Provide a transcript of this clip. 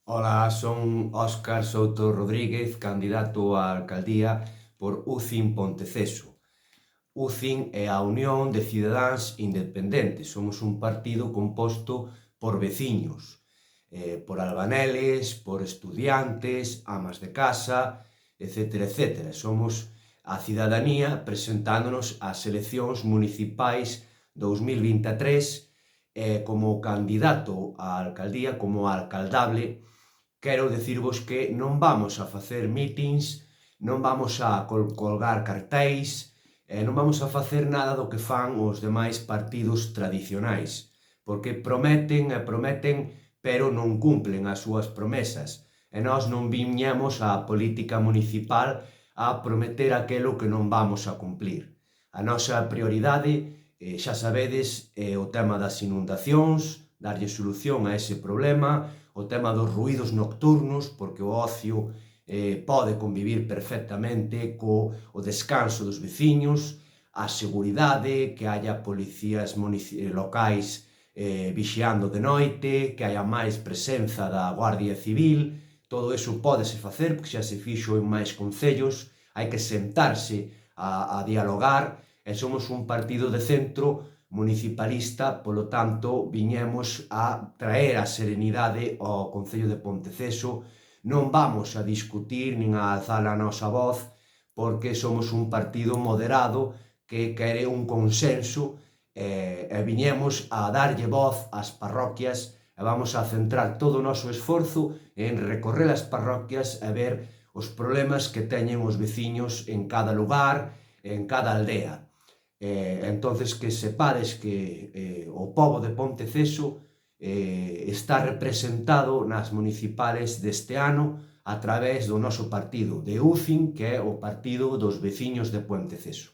Ola, son Óscar Souto Rodríguez, candidato á alcaldía por UCIN Ponteceso. UCIN é a Unión de Cidadáns Independentes. Somos un partido composto por veciños, por albaneles, por estudiantes, amas de casa, etcétera, etcétera. Somos a cidadanía presentándonos ás eleccións municipais 2023 como candidato á alcaldía, como alcaldable. Quero dicirvos que non vamos a facer mítins, non vamos a colgar cartéis, non vamos a facer nada do que fan os demais partidos tradicionais, porque prometen e prometen, pero non cumplen as súas promesas. E nós non viñemos á política municipal a prometer aquelo que non vamos a cumplir. A nosa prioridade, xa sabedes, é o tema das inundacións, darlle solución a ese problema, o tema dos ruídos nocturnos, porque o ocio pode convivir perfectamente co descanso dos veciños, a seguridade, que haya policías locais vixiando de noite, que haya máis presenza da Guardia Civil. Todo iso pódese facer, porque xa se fixo en máis concellos, hai que sentarse a dialogar, e somos un partido de centro municipalista, polo tanto, viñemos a traer a serenidade ao Concello de Ponteceso. Non vamos a discutir nin a alzar a nosa voz, porque somos un partido moderado que quere un consenso, e viñemos a darlle voz ás parroquias e vamos a centrar todo o noso esforzo en recorrer as parroquias e ver os problemas que teñen os veciños en cada lugar, en cada aldea. Entonces, que sepades que o pobo de Ponteceso está representado nas municipales deste ano a través do noso partido, de UCIN, que é o partido dos veciños de Ponteceso.